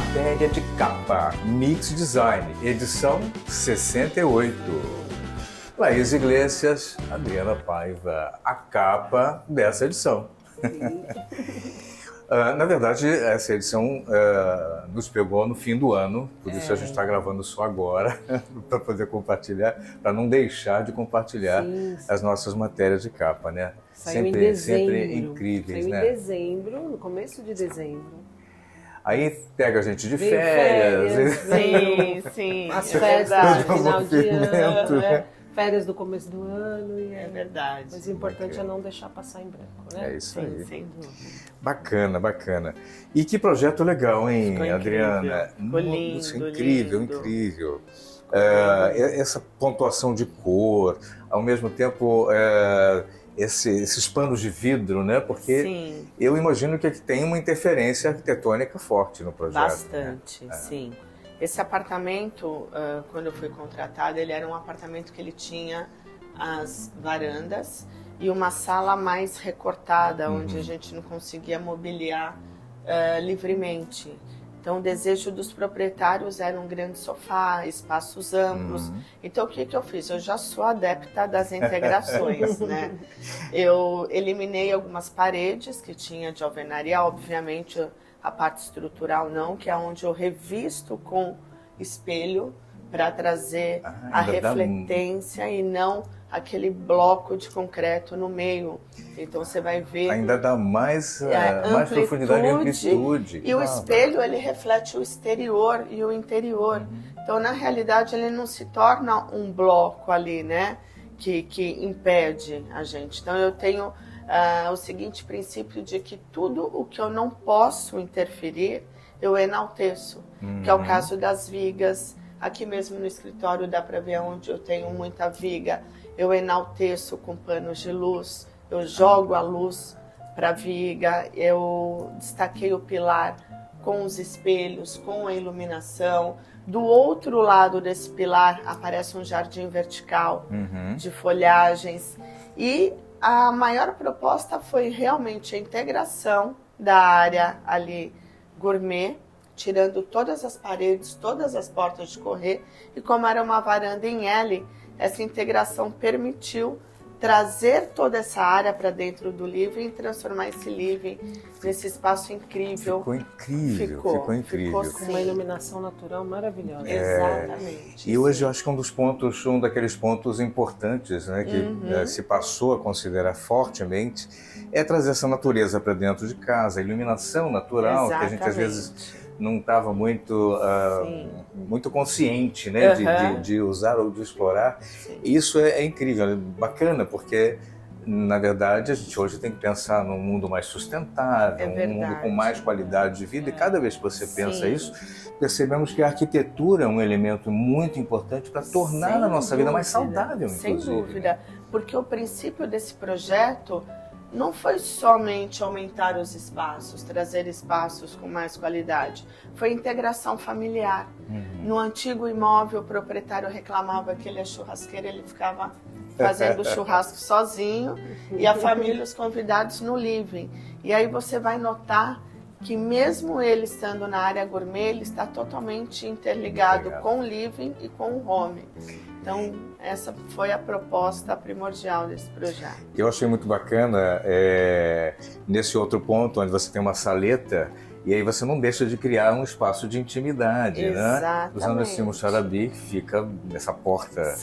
Matéria de capa, Mix Design, edição 68. Laís Iglesias, Adriana Paiva, a capa dessa edição. Na verdade, essa edição nos pegou no fim do ano, por isso a gente está gravando só agora, para poder compartilhar, para não deixar de compartilhar as nossas matérias de capa, né? Saiu em dezembro. Sempre incríveis, né? Saiu em dezembro, no começo de dezembro. Aí pega a gente de férias. Sim. As festas de final de movimento, ano, né? férias do começo do ano. É verdade. Mas o importante é não deixar passar em branco, né? É isso aí. Sem dúvida. Bacana, bacana. E que projeto legal, hein, Ficou Adriana? Ficou lindo, Nossa, incrível, lindo. incrível. Essa pontuação de cor, ao mesmo tempo esses panos de vidro, né? Porque Sim. eu imagino que aqui tem uma interferência arquitetônica forte no projeto. Bastante, né? sim. Esse apartamento, quando eu fui contratada, ele era um apartamento que ele tinha as varandas e uma sala mais recortada, onde a gente não conseguia mobiliar livremente. Então, o desejo dos proprietários era um grande sofá, espaços amplos. Então, o que eu fiz? Eu já sou adepta das integrações, né? Eu eliminei algumas paredes que tinha de alvenaria, obviamente a parte estrutural não, que é onde eu revisto com espelho para trazer a refletência e não aquele bloco de concreto no meio. Então você vai ver... Ainda dá mais profundidade e amplitude. E o espelho, ele reflete o exterior e o interior. Então, na realidade, ele não se torna um bloco ali, né? Que impede a gente. Então, eu tenho o seguinte princípio de que tudo o que eu não posso interferir, eu enalteço. Que é o caso das vigas. Aqui mesmo no escritório dá para ver onde eu tenho muita viga. Eu enalteço com panos de luz, eu jogo a luz para a viga, eu destaquei o pilar com os espelhos, com a iluminação. Do outro lado desse pilar aparece um jardim vertical de folhagens. E a maior proposta foi realmente a integração da área ali gourmet, tirando todas as paredes, todas as portas de correr. E como era uma varanda em L, essa integração permitiu trazer toda essa área para dentro do living e transformar esse living nesse espaço incrível. Ficou incrível, ficou incrível. Com uma iluminação natural maravilhosa. Exatamente. E hoje eu acho que um daqueles pontos importantes, né, que se passou a considerar fortemente, é trazer essa natureza para dentro de casa, a iluminação natural, que a gente às vezes não estava muito consciente, né, de usar ou de explorar. Isso é incrível, é bacana, porque na verdade a gente hoje tem que pensar num mundo mais sustentável, um mundo com mais qualidade de vida, e cada vez que você pensa isso, percebemos que a arquitetura é um elemento muito importante para tornar a nossa vida mais saudável, inclusive. Sem dúvida, porque o princípio desse projeto não foi somente aumentar os espaços, trazer espaços com mais qualidade. Foi integração familiar. No antigo imóvel, o proprietário reclamava que ele é churrasqueiro, ele ficava fazendo churrasco sozinho e a família, os convidados no living. E aí você vai notar que mesmo ele estando na área gourmet, ele está totalmente interligado com o living e com o home. Então, essa foi a proposta primordial desse projeto. Eu achei muito bacana nesse outro ponto, onde você tem uma saleta, e aí você não deixa de criar um espaço de intimidade, Exatamente. né? Usando assim um xarabi que fica nessa porta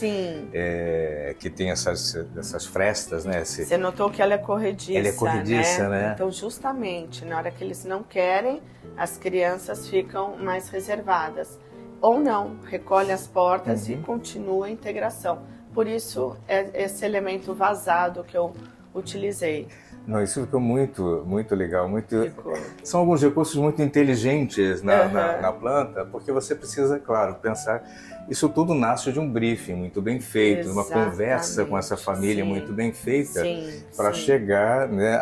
que tem essas frestas, né? Você notou que ela é corrediça, ela é corrediça, né? Então, justamente, na hora que eles não querem, as crianças ficam mais reservadas. Ou não, recolhe as portas e continua a integração. Por isso, é esse elemento vazado que eu utilizei. Não, isso ficou muito, muito legal. São alguns recursos muito inteligentes na planta, porque você precisa, claro, pensar... Isso tudo nasce de um briefing muito bem feito, uma conversa com essa família muito bem feita, para chegar, né,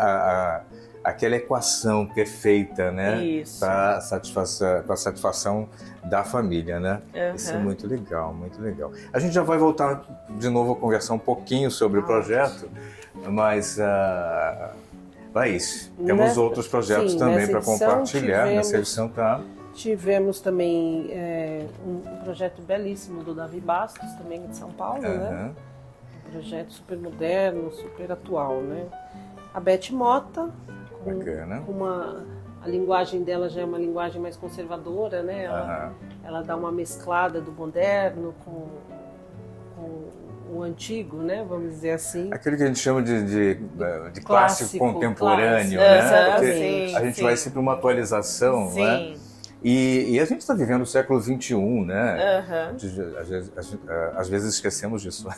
aquela equação perfeita, né, para a satisfação da família, né? Isso é muito legal, muito legal. A gente já vai voltar de novo a conversar um pouquinho sobre o projeto, mas Laís, temos outros projetos também para compartilhar. Nessa edição Tivemos também um projeto belíssimo do Davi Bastos, também de São Paulo, né? Um projeto super moderno, super atual, né? A Beth Mota, a linguagem dela já é uma linguagem mais conservadora, né? Ela dá uma mesclada do moderno com o antigo, né? Vamos dizer assim. Aquele que a gente chama de clássico contemporâneo, né? Porque a gente vai sempre uma atualização, né? E a gente está vivendo o século XXI, né? Às vezes esquecemos disso.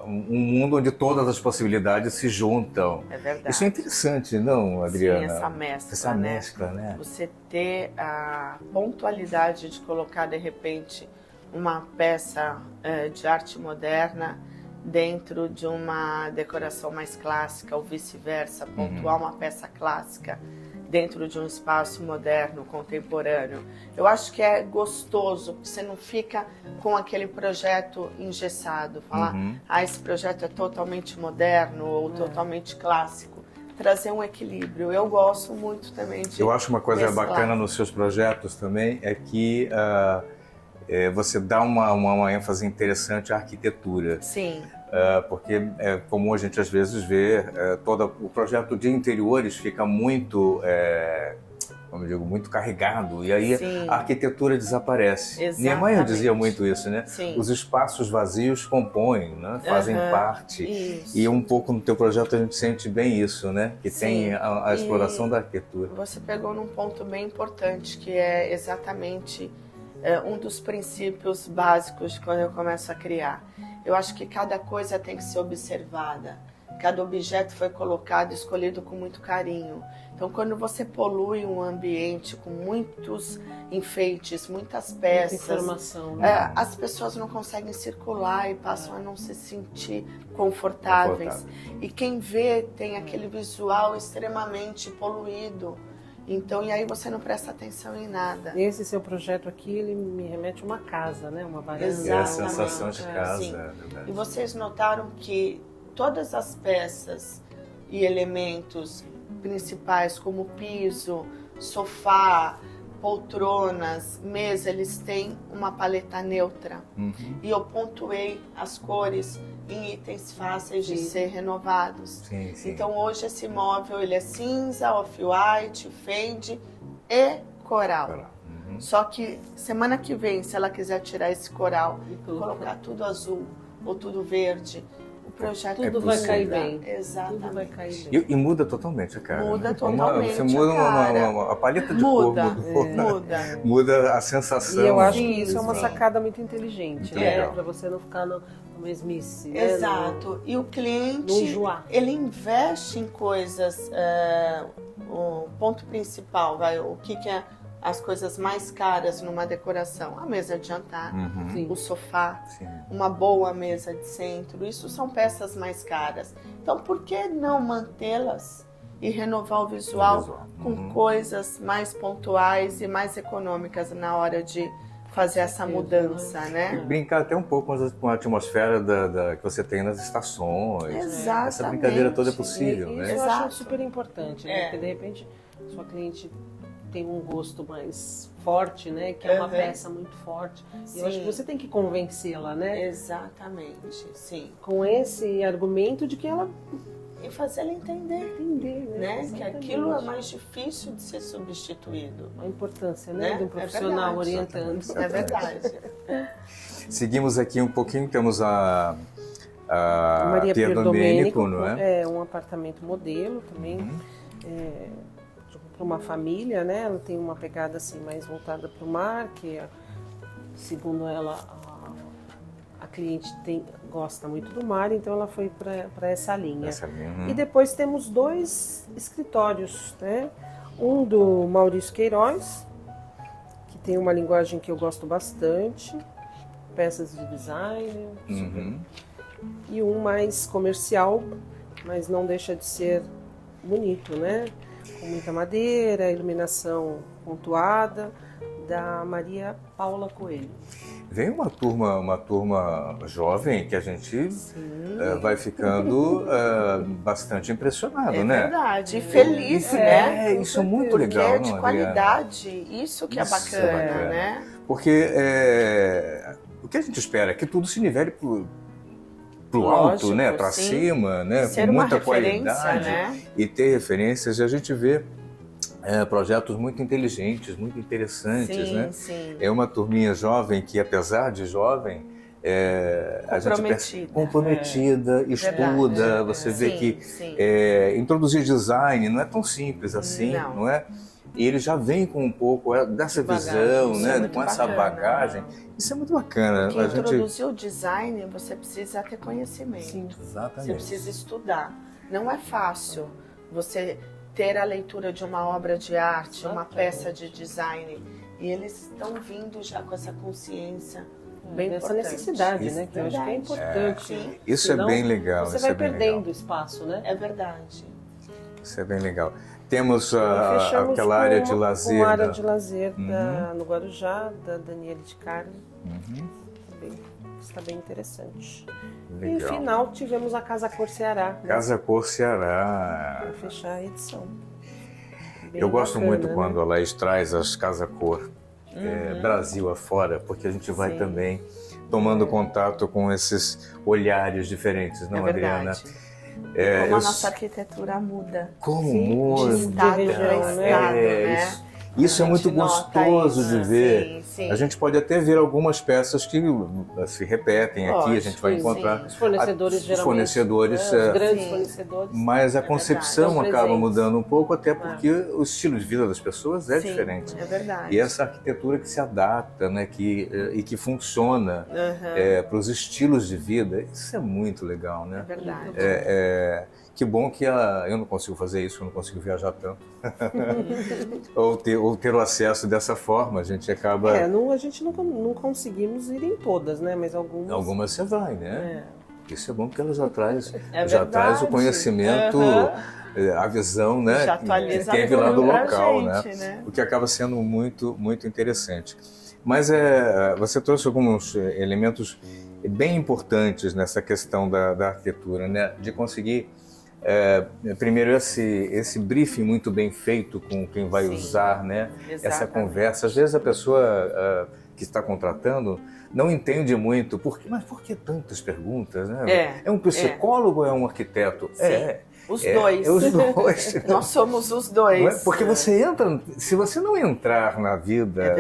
Um mundo onde todas as possibilidades se juntam. É verdade. Isso é interessante, não, Adriana? Sim, essa mescla, né? Você ter a pontualidade de colocar, de repente, uma peça de arte moderna dentro de uma decoração mais clássica, ou vice-versa, pontuar uma peça clássica dentro de um espaço moderno, contemporâneo. Eu acho que é gostoso, porque você não fica com aquele projeto engessado, falar, esse projeto é totalmente moderno ou totalmente clássico. Trazer um equilíbrio. Eu gosto muito também de Eu acho uma coisa bacana nos seus projetos também, é que você dá uma ênfase interessante à arquitetura. Sim. Porque, como a gente às vezes vê, todo o projeto de interiores fica muito, como eu digo, muito carregado, e aí a arquitetura desaparece. Exatamente. Minha mãe dizia muito isso, né? Sim. Os espaços vazios compõem, né? Fazem parte. Isso. E um pouco no teu projeto a gente sente bem isso, né? Que tem a exploração da arquitetura. Você pegou num ponto bem importante, que é exatamente um dos princípios básicos de quando eu começo a criar. Eu acho que cada coisa tem que ser observada. Cada objeto foi colocado e escolhido com muito carinho. Então, quando você polui um ambiente com muitos enfeites, muitas peças, muita informação, né? As pessoas não conseguem circular e passam a não se sentir confortáveis. E quem vê tem aquele visual extremamente poluído. Então, e aí você não presta atenção em nada. Esse seu projeto aqui, ele me remete a uma casa, né? Uma varanda. Exatamente. É a sensação de casa. Sim. E vocês notaram que todas as peças e elementos principais, como piso, sofá, poltronas, mesa, eles têm uma paleta neutra. E eu pontuei as cores em itens fáceis de ser renovados. Então hoje esse móvel ele é cinza, off-white, fade e coral. Só que semana que vem, se ela quiser tirar esse coral e colocar tudo azul ou tudo verde, o projeto tudo vai cair bem. Exatamente. Tudo vai cair bem. E muda totalmente a cara. Muda totalmente você muda a cara. a paleta de cor. Muda a sensação. E eu acho que isso é uma sacada muito inteligente, né? Para você não ficar no mesmice. Exato. E o cliente, ele investe em coisas, o ponto principal, o que é as coisas mais caras numa decoração? A mesa de jantar, o sofá, uma boa mesa de centro, isso são peças mais caras. Então, por que não mantê-las e renovar o visual com coisas mais pontuais e mais econômicas na hora de fazer essa mudança, né? E brincar até um pouco com a atmosfera que você tem nas estações. Exatamente. Essa brincadeira toda é possível, isso né? eu acho super importante, né? Porque de repente sua cliente tem um gosto mais forte, né? Que é uma peça muito forte. E eu acho que você tem que convencê-la, né? Exatamente, sim. Com esse argumento de que ela... E fazer ela entender né? Que aquilo é mais difícil de ser substituído. A importância, né? De um profissional orientando. É verdade. Seguimos aqui um pouquinho, temos a Maria Pierdomênico, não é? É um apartamento modelo também. Para uma família, né? Ela tem uma pegada assim mais voltada para o mar, que segundo ela a cliente gosta muito do mar, então ela foi para essa linha. E depois temos 2 escritórios, né? Um do Maurício Queiroz, que tem uma linguagem que eu gosto bastante, peças de design, e um mais comercial, mas não deixa de ser bonito, né? Com muita madeira, iluminação pontuada, da Maria Paula Coelho. vem uma turma jovem que a gente vai ficando bastante impressionado, né? É verdade, e feliz, né? Isso é muito Porque legal, é de não, qualidade, isso que é bacana, né? Porque o que a gente espera é que tudo se nivele pro alto, né? Para cima, né? Ser com uma muita referência, qualidade, né? E ter referências, e a gente vê projetos muito inteligentes, muito interessantes, Sim, né? sim. É uma turminha jovem que, apesar de jovem, a gente comprometida, estuda, você vê que introduzir design não é tão simples assim, não é? E ele já vem com um pouco dessa visão, né? Com essa bagagem. Isso é muito bacana. Porque introduzir o design, você precisa ter conhecimento. Sim, exatamente. Você precisa estudar. Não é fácil você ter a leitura de uma obra de arte, uma peça de design. E eles estão vindo já com essa consciência bem essa importante. necessidade, né? Que eu acho que é importante. Isso Senão, é bem legal. Você vai perdendo espaço, né? É verdade. Isso é bem legal. Temos aquela área de lazer. Uma área de lazer no Guarujá, da Daniele de Carne. Está bem interessante. Legal. E no final tivemos a Casa Cor Ceará. Casa Cor Ceará. Para fechar a edição. Bem Eu gosto bacana, muito né? quando a Laís traz as Casa Cor Brasil afora, porque a gente vai também tomando contato com esses olhares diferentes, não, Adriana? Como a nossa arquitetura muda. Como muda. De estado para estado, né? Isso é muito gostoso de ver. Sim. A gente pode até ver algumas peças que se repetem aqui, a gente vai encontrar os fornecedores, os fornecedores, os grandes fornecedores. Mas a concepção acaba mudando um pouco, até porque o estilo de vida das pessoas é diferente. É verdade. E essa arquitetura que se adapta, né, e que funciona para os estilos de vida, isso é muito legal, né? É verdade. Que bom que eu não consigo fazer isso, eu não consigo viajar tanto. ou ter o acesso dessa forma, a gente acaba... A gente não conseguimos ir em todas, né? Mas algumas... Algumas você vai, né? Isso é bom porque ela já traz o conhecimento, a visão, né? Já atualiza que teve lá do local, gente, né? O que acaba sendo muito, muito interessante. Mas você trouxe alguns elementos bem importantes nessa questão da arquitetura, né? De conseguir... primeiro esse briefing muito bem feito com quem vai usar, né? Essa conversa. Às vezes a pessoa que está contratando não entende muito, mas por que tantas perguntas? Né? É um psicólogo ou é um arquiteto? Os dois. Os dois. Nós somos os dois. Porque você entra, se você não entrar na vida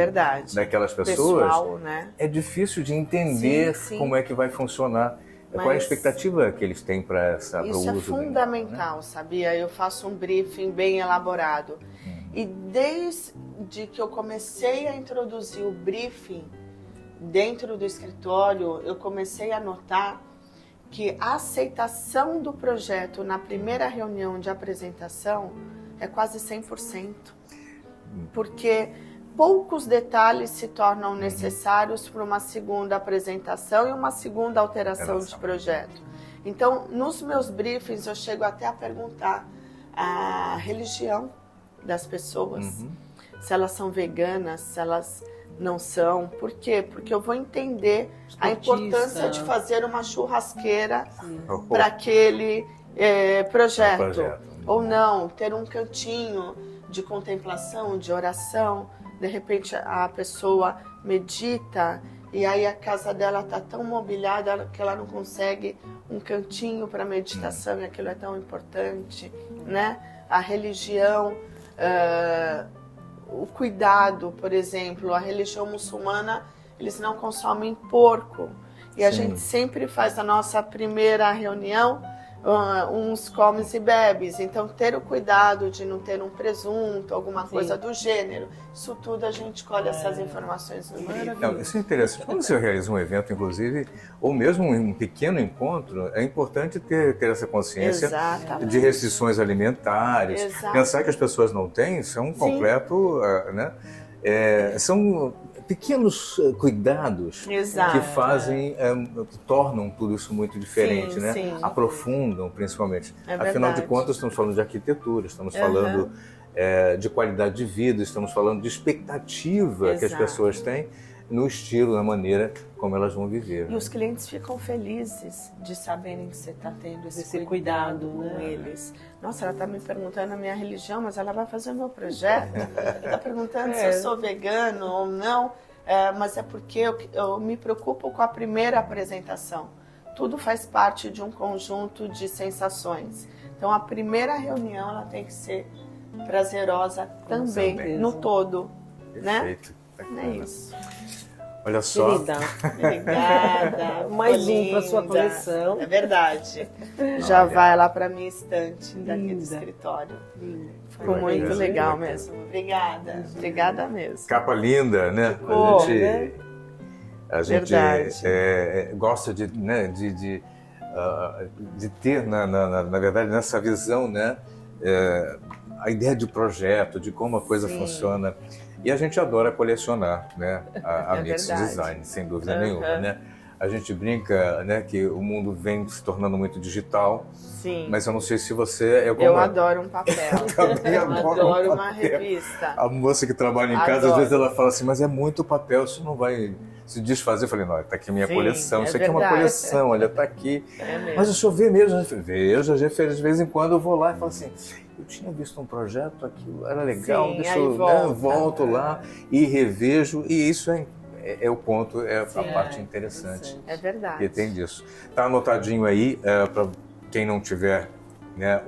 daquelas pessoas, pessoal, né? É difícil de entender como é que vai funcionar. Qual é a expectativa que eles têm para o uso? Isso é fundamental, sabia? Eu faço um briefing bem elaborado. E desde que eu comecei a introduzir o briefing dentro do escritório, eu comecei a notar que a aceitação do projeto na primeira reunião de apresentação é quase 100%. Porque poucos detalhes se tornam necessários para uma segunda apresentação e uma segunda alteração de projeto. Então, nos meus briefings, eu chego até a perguntar a religião das pessoas, se elas são veganas, se elas não são. Por quê? Porque eu vou entender a importância de fazer uma churrasqueira para aquele projeto. Ou não, ter um cantinho de contemplação, de oração. De repente a pessoa medita e aí a casa dela está tão mobiliada que ela não consegue um cantinho para meditação e aquilo é tão importante, né? A religião, o cuidado, por exemplo, a religião muçulmana, eles não consomem porco e a gente sempre faz a nossa primeira reunião uns comes e bebes, então ter o cuidado de não ter um presunto, alguma coisa do gênero, isso tudo a gente colhe essas informações no livro. Não, isso é interessante. Quando você realiza um evento, inclusive, ou mesmo um pequeno encontro, é importante ter essa consciência de restrições alimentares, pensar que as pessoas não têm, isso é um completo, né? São pequenos cuidados que fazem, que tornam tudo isso muito diferente, né? Aprofundam, principalmente. Afinal de contas, estamos falando de arquitetura, estamos falando de qualidade de vida, estamos falando de expectativa que as pessoas têm no estilo, na maneira como elas vão viver. E os clientes ficam felizes de saberem que você está tendo esse cuidado com eles. Nossa, ela está me perguntando a minha religião, mas ela vai fazer o meu projeto. Está perguntando se eu sou vegano ou não, mas é porque eu me preocupo com a primeira apresentação. Tudo faz parte de um conjunto de sensações. Então, a primeira reunião ela tem que ser prazerosa também, no todo. Perfeito. Né? É isso. Olha só. Obrigada. Mais um para sua coleção. É verdade. Já vai lá para minha estante daqui do escritório. Ficou muito legal mesmo. Obrigada. Obrigada mesmo. Capa linda, né? Ficou, a gente gosta de ter, na verdade, nessa visão, né? A ideia de projeto, de como a coisa funciona. E a gente adora colecionar, né? A Mix Design, sem dúvida nenhuma, né? A gente brinca, né, que o mundo vem se tornando muito digital. Sim. Mas eu não sei se você é como... Eu adoro um papel. Também adoro uma revista. A moça que trabalha em casa, às vezes ela fala assim, mas é muito papel, isso não vai se desfazer. Eu falei, não, tá aqui a minha coleção, isso aqui é uma coleção, olha, tá aqui. Mas o senhor vê mesmo? Vejo, de vez em quando eu vou lá e falo assim, eu tinha visto um projeto, aquilo era legal, deixa eu volto lá e revejo, e isso é o ponto, a parte interessante. É verdade. Que tem disso. Tá anotadinho aí, para quem não tiver, né,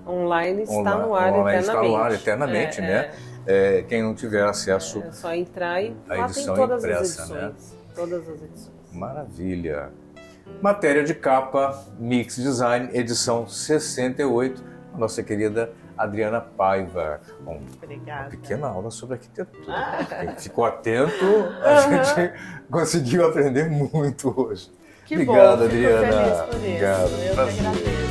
online está no ar online eternamente. Está no ar eternamente, né? Quem não tiver acesso é só entrar e a lá edição tem todas impressa, as edições, né? Todas as edições. Maravilha. Matéria de capa, Mix Design, edição 68, a nossa querida Adriana Paiva. Obrigada. Uma pequena aula sobre arquitetura. Quem ficou atento, a gente conseguiu aprender muito hoje. Que Obrigado, bom, Adriana. fico feliz por isso. Obrigado. Eu que agradeço.